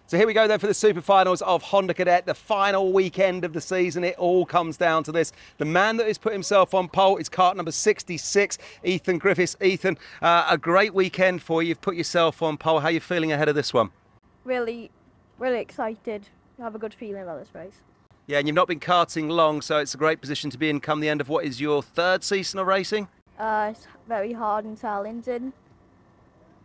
So here we go then for the super finals of Honda Cadet, the final weekend of the season. It all comes down to this. The man that has put himself on pole is kart number 66, Ethan Griffiths. Ethan, a great weekend for you. You've put yourself on pole. How are you feeling ahead of this one? Really excited. I have a good feeling about this race. Yeah, and you've not been karting long, so it's a great position to be in come the end of what is your third season of racing? It's very hard and challenging.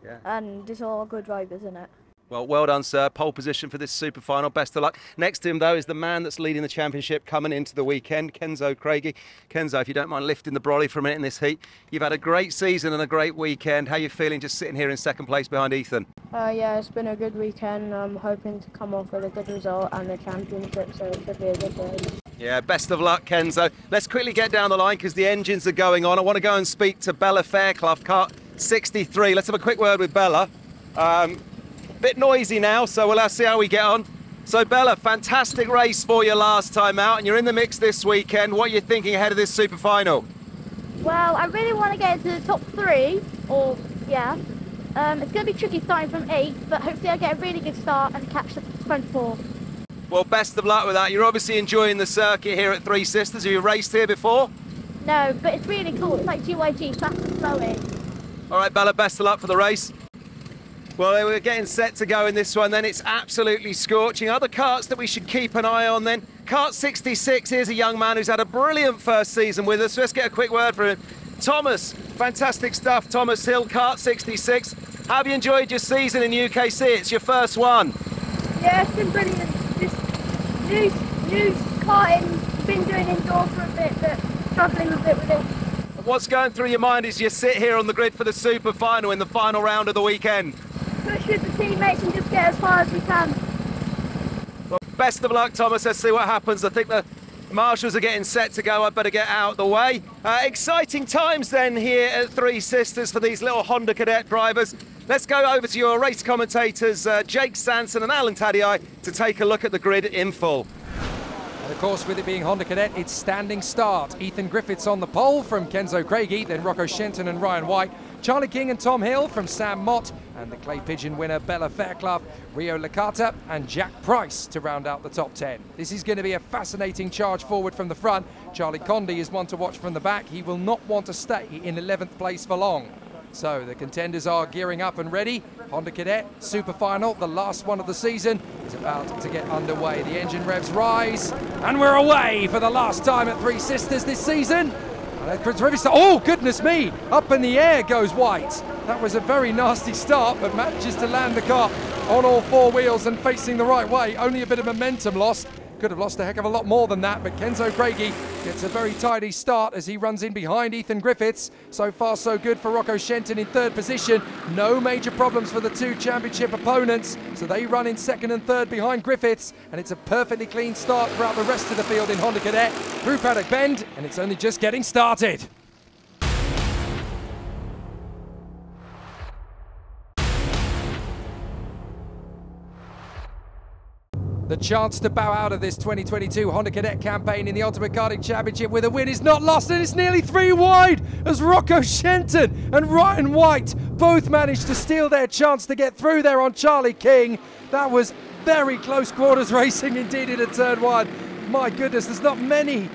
Yeah. And there's all good drivers in it. Well done, sir. Pole position for this super final. Best of luck. Next to him, though, is the man that's leading the championship coming into the weekend, Kenzo Craigie. Kenzo, if you don't mind lifting the brolly for a minute in this heat. You've had a great season and a great weekend. How are you feeling just sitting here in second place behind Ethan? Yeah, it's been a good weekend. I'm hoping to come off with a good result and the championship, so it should be a good race. Yeah, best of luck, Kenzo. Let's quickly get down the line because the engines are going on. I want to go and speak to Bella Fairclough, kart 63. Let's have a quick word with Bella. Bit noisy now, so we'll see how we get on. So Bella, fantastic race for you last time out, and you're in the mix this weekend. What are you thinking ahead of this super final? Well, I really want to get into the top 3, or yeah. It's going to be tricky starting from 8, but hopefully I get a really good start and catch the front 4. Well, best of luck with that. You're obviously enjoying the circuit here at Three Sisters. Have you raced here before? No, but it's really cool. It's like GYG, fast and flowing. All right, Bella, best of luck for the race. Well, we're getting set to go in this one then. It's absolutely scorching. Other karts that we should keep an eye on then. Kart 66, here's a young man who's had a brilliant first season with us. Let's get a quick word from him. Thomas, fantastic stuff. Thomas Hill, Kart 66. How have you enjoyed your season in UKC? It's your first one. Yeah, it's been brilliant. Just new karting, been doing indoor for a bit, but struggling a bit with it. What's going through your mind as you sit here on the grid for the super final in the final round of the weekend? Push with the teammates and just get as far as we can. Well, best of luck, Thomas. Let's see what happens. I think the marshals are getting set to go. I'd better get out of the way. Exciting times then here at Three Sisters for these little Honda Cadet drivers. Let's go over to your race commentators, Jake Sanson and Alan Tadei, to take a look at the grid in full. And of course, with it being Honda Cadet, it's standing start. Ethan Griffiths on the pole from Kenzo Craigie, then Rocco Shenton and Ryan White, Charlie King and Tom Hill from Sam Mott, and the Clay Pigeon winner Bella Fairclough, Rio Licata and Jack Price to round out the top 10. This is going to be a fascinating charge forward from the front. Charlie Condi is one to watch from the back. He will not want to stay in 11th place for long. So the contenders are gearing up and ready. Honda Cadet Super Final, the last one of the season, is about to get underway. The engine revs rise, and we're away for the last time at Three Sisters this season. Oh, goodness me! Up in the air goes White. That was a very nasty start, but manages to land the car on all 4 wheels and facing the right way. Only a bit of momentum lost. Could have lost a heck of a lot more than that, but Kenzo Craigie gets a very tidy start as he runs in behind Ethan Griffiths. So far, so good for Rocco Shenton in 3rd position. No major problems for the 2 championship opponents, so they run in 2nd and 3rd behind Griffiths, and it's a perfectly clean start throughout the rest of the field in Honda Cadet through Paddock Bend, and it's only just getting started. The chance to bow out of this 2022 Honda Cadet campaign in the Ultimate Karting Championship with a win is not lost, and it's nearly 3 wide as Rocco Shenton and Ryan White both managed to steal their chance to get through there on Charlie King. That was very close quarters racing indeed in a turn 1. My goodness, there's not many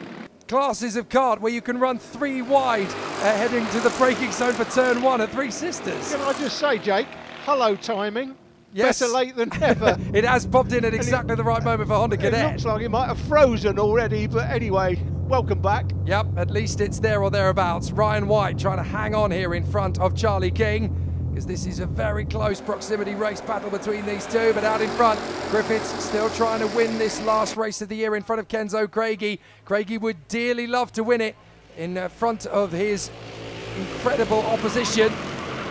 classes of kart where you can run 3 wide heading to the braking zone for turn 1 at Three Sisters. Can I just say, Jake, hello timing. Yes. Better late than never. It has popped in at exactly the right moment for Honda Cadet. It looks like it might have frozen already, but anyway, welcome back. Yep, at least it's there or thereabouts. Ryan White trying to hang on here in front of Charlie King, because this is a very close proximity race battle between these two, but out in front, Griffiths still trying to win this last race of the year in front of Kenzo Craigie. Craigie would dearly love to win it in front of his incredible opposition.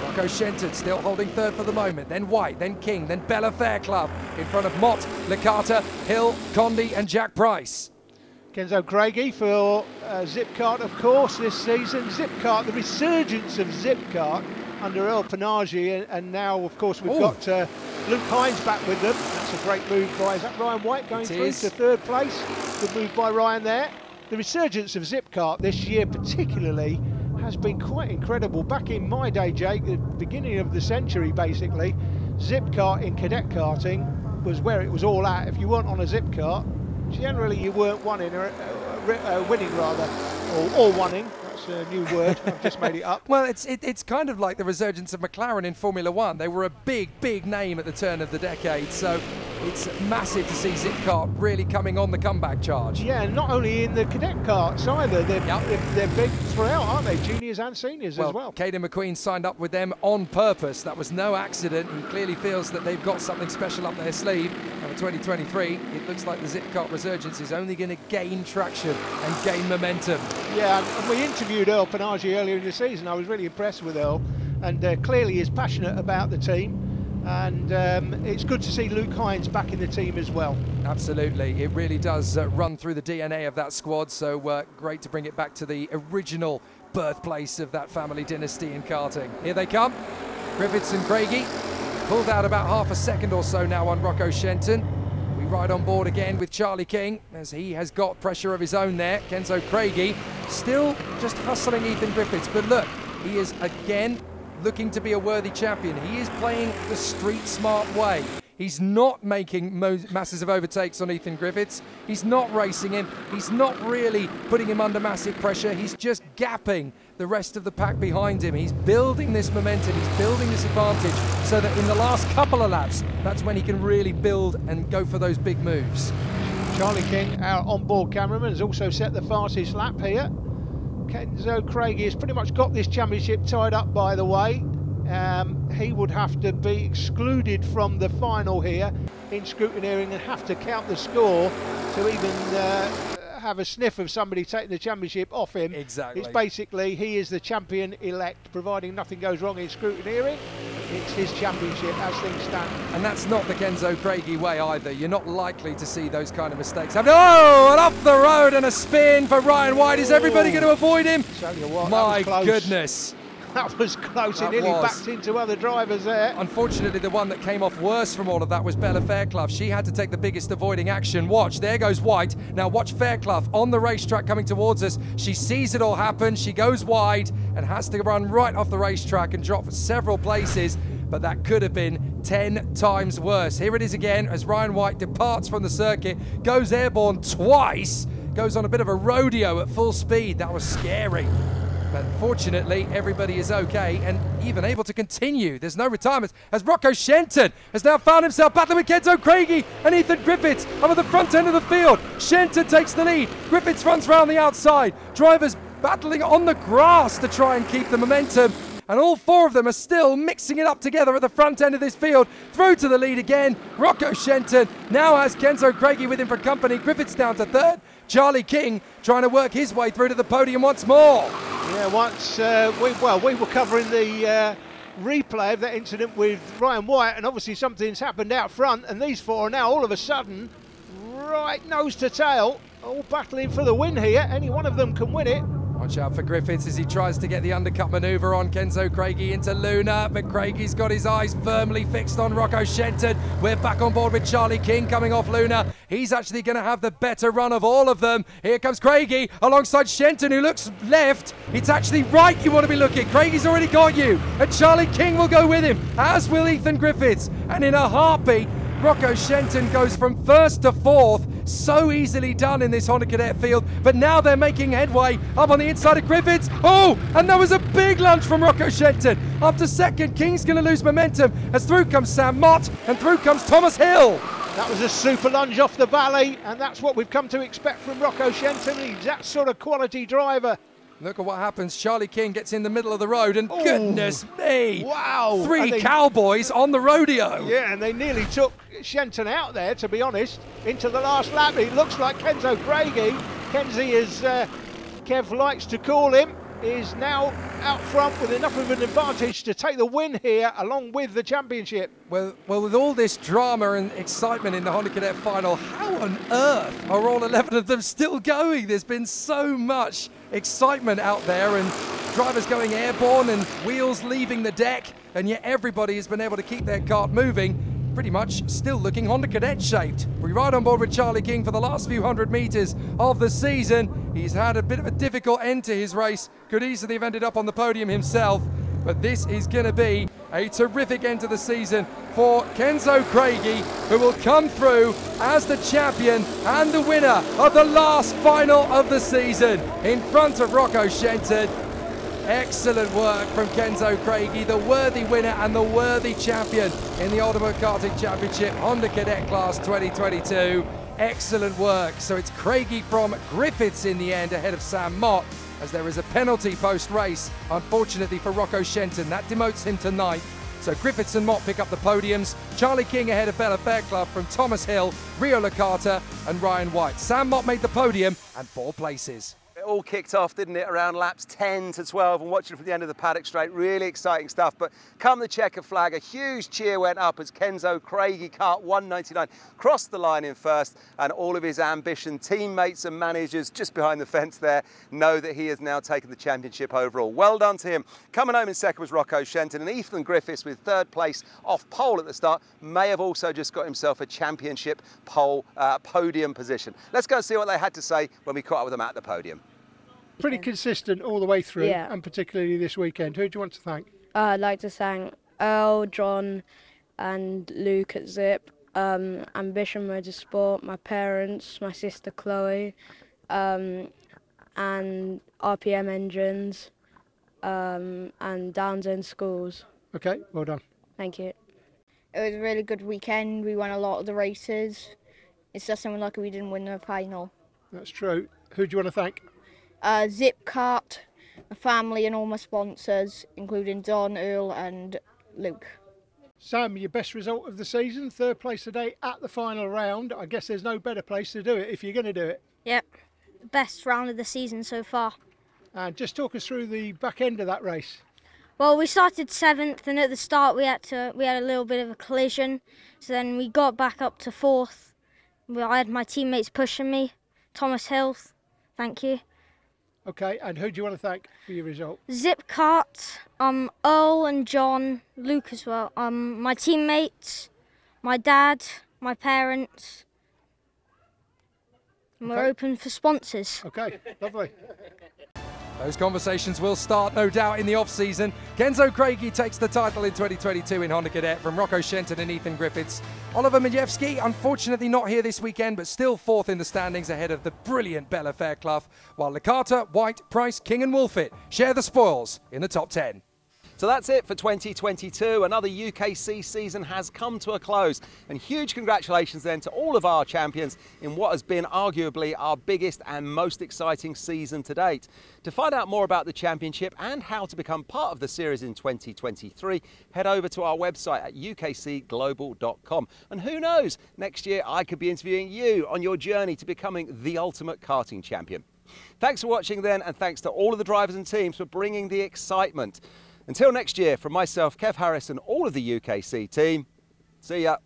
Rocco Shenton still holding 3rd for the moment, then White, then King, then Bella Fairclough in front of Mott, Licata, Hill, Condi and Jack Price. Kenzo Craigie for Zipkart, of course, this season. Zipkart, the resurgence of Zipkart under Earl Panagi, and now, of course, we've got Luke Hines back with them. That's a great move by, is that Ryan White going through to 3rd place? Good move by Ryan there. The resurgence of Zipkart this year particularly has been quite incredible. Back in my day, Jake, the beginning of the century basically, Zipkart in cadet karting was where it was all at. If you weren't on a zip cart, generally you weren't winning, rather, or winning. That's a new word. I've just made it up. Well, it's kind of like the resurgence of McLaren in Formula One. They were a big name at the turn of the decade, so it's massive to see Zipkart really coming on the comeback charge. Yeah, and not only in the cadet karts either. They're big throughout, aren't they? Juniors and seniors as well. Caden McQueen signed up with them on purpose. That was no accident. He clearly feels that they've got something special up their sleeve. And for 2023, it looks like the Zipkart resurgence is only going to gain traction and gain momentum. Yeah, and we interviewed Earl Panagi earlier in the season. I was really impressed with Earl, and clearly is passionate about the team. And it's good to see Luke Hines back in the team as well. Absolutely, it really does run through the DNA of that squad, so great to bring it back to the original birthplace of that family dynasty in karting. Here they come, Griffiths and Craigie, pulled out about half a second or so now on Rocco Shenton. We ride on board again with Charlie King, as he has got pressure of his own there. Kenzo Craigie still just hustling Ethan Griffiths, but look, he is again looking to be a worthy champion. He is playing the street smart way. He's not making masses of overtakes on Ethan Griffiths. He's not racing him. He's not really putting him under massive pressure. He's just gapping the rest of the pack behind him. He's building this momentum. He's building this advantage so that in the last couple of laps, that's when he can really build and go for those big moves. Charlie King, our onboard cameraman, has also set the fastest lap here. Kenzo Craigie has pretty much got this championship tied up, by the way. He would have to be excluded from the final here in scrutineering and have to count the score to even have a sniff of somebody taking the championship off him. Exactly. It's basically he is the champion elect, providing nothing goes wrong in scrutineering. It's his championship as things stand. And that's not the Kenzo Craigie way either. You're not likely to see those kind of mistakes happen. Oh, and off the road and a spin for Ryan White. Is everybody going to avoid him? Tell you what, my that was close. Goodness. That was close. That It nearly was. backed into other drivers there. Unfortunately, the one that came off worse from all of that was Bella Fairclough. She had to take the biggest avoiding action. Watch, there goes White. Now watch Fairclough on the racetrack coming towards us. She sees it all happen. She goes wide and has to run right off the racetrack and drop several places. But that could have been 10 times worse. Here it is again as Ryan White departs from the circuit, goes airborne twice, goes on a bit of a rodeo at full speed. That was scary. But fortunately, everybody is okay and even able to continue. There's no retirement as Rocco Shenton has now found himself battling with Kenzo Craigie and Ethan Griffiths over the front end of the field. Shenton takes the lead. Griffiths runs round the outside. Drivers battling on the grass to try and keep the momentum. And all four of them are still mixing it up together at the front end of this field. Through to the lead again. Rocco Shenton now has Kenzo Craigie with him for company. Griffiths down to third. Charlie King trying to work his way through to the podium once more. Yeah, once we were covering the replay of that incident with Ryan White, and obviously something's happened out front, and these four are now all of a sudden right nose to tail, all battling for the win here. Any one of them can win it. Watch out for Griffiths as he tries to get the undercut manoeuvre on Kenzo Craigie into Luna, but Craigie's got his eyes firmly fixed on Rocco Shenton. We're back on board with Charlie King coming off Luna. He's actually going to have the better run of all of them. Here comes Craigie alongside Shenton, who looks left. It's actually right you want to be looking. Craigie's already got you, and Charlie King will go with him, as will Ethan Griffiths. And in a heartbeat, Rocco Shenton goes from first to fourth. So easily done in this Honda Cadet field, but now they're making headway up on the inside of Griffiths. Oh, and there was a big lunge from Rocco Shenton. After second, King's going to lose momentum as through comes Sam Mott and through comes Thomas Hill. That was a super lunge off the valley, and that's what we've come to expect from Rocco Shenton. He's that sort of quality driver. Look at what happens. Charlie King gets in the middle of the road, and goodness me, wow, three cowboys on the rodeo. Yeah, and they nearly took Shenton out there, to be honest, into the last lap. It looks like Kenzo Craigie, Kenzie, as Kev likes to call him, is now out front with enough of an advantage to take the win here along with the championship. Well, with all this drama and excitement in the Honda Cadet final, how on earth are all 11 of them still going? There's been so much excitement out there, and drivers going airborne and wheels leaving the deck, and yet everybody has been able to keep their kart moving, pretty much still looking Honda Cadet shaped. We ride on board with Charlie King for the last few hundred meters of the season. He's had a bit of a difficult end to his race, could easily have ended up on the podium himself, but this is going to be a terrific end to the season for Kenzo Craigie, who will come through as the champion and the winner of the last final of the season in front of Rocco Shenton. Excellent work from Kenzo Craigie, the worthy winner and the worthy champion in the Ultimate Karting Championship Honda Cadet Class 2022. Excellent work. So it's Craigie from Griffiths in the end ahead of Sam Mott, as there is a penalty post-race, unfortunately for Rocco Shenton. That demotes him to 9th. So Griffiths and Mott pick up the podiums. Charlie King ahead of Bella Fairclough from Thomas Hill, Rio Licata and Ryan White. Sam Mott made the podium and 4 places. It all kicked off, didn't it, around laps 10 to 12, and watching from the end of the paddock straight, really exciting stuff. But come the checker flag, a huge cheer went up as Kenzo Craigie, kart 199, crossed the line in first, and all of his ambition teammates and managers just behind the fence there know that he has now taken the championship overall. Well done to him. Coming home in second was Rocco Shenton, and Ethan Griffiths with 3rd place off pole at the start may have also just got himself a championship podium position. Let's go and see what they had to say when we caught up with them at the podium. Pretty consistent all the way through, Yeah. and particularly this weekend. Who do you want to thank? I'd like to thank Earl, John and Luke at Zip, Ambition Motorsport, my parents, my sister Chloe, and RPM Engines, and Downs End Schools. Okay, well done. Thank you. It was a really good weekend. We won a lot of the races. It's just something like we didn't win the final. That's true. Who do you want to thank? Zip Kart, my family and all my sponsors, including Don, Earl and Luke. Sam, your best result of the season, 3rd place today at the final round. I guess there's no better place to do it if you're going to do it. Yep, best round of the season so far. And just talk us through the back end of that race. Well, we started 7th, and at the start we had a little bit of a collision. So then we got back up to 4th. I had my teammates pushing me. Thomas Hill, thank you. Okay, and who do you want to thank for your result? Zip Kart, Earl and John, Luke as well. My teammates, my dad, my parents. And we're Okay. open for sponsors. Okay, lovely. Those conversations will start, no doubt, in the off-season. Kenzo Craigie takes the title in 2022 in Honda Cadet from Rocco Shenton and Ethan Griffiths. Oliver Majewski, unfortunately not here this weekend, but still 4th in the standings ahead of the brilliant Bella Fairclough, while Licata, White, Price, King and Wolfit share the spoils in the top 10. So that's it for 2022. Another UKC season has come to a close. And huge congratulations then to all of our champions in what has been arguably our biggest and most exciting season to date. To find out more about the championship and how to become part of the series in 2023, head over to our website at ukcglobal.com. And who knows, next year I could be interviewing you on your journey to becoming the ultimate karting champion. Thanks for watching then, and thanks to all of the drivers and teams for bringing the excitement. Until next year, from myself, Kev Harris, and all of the UKC team, see ya.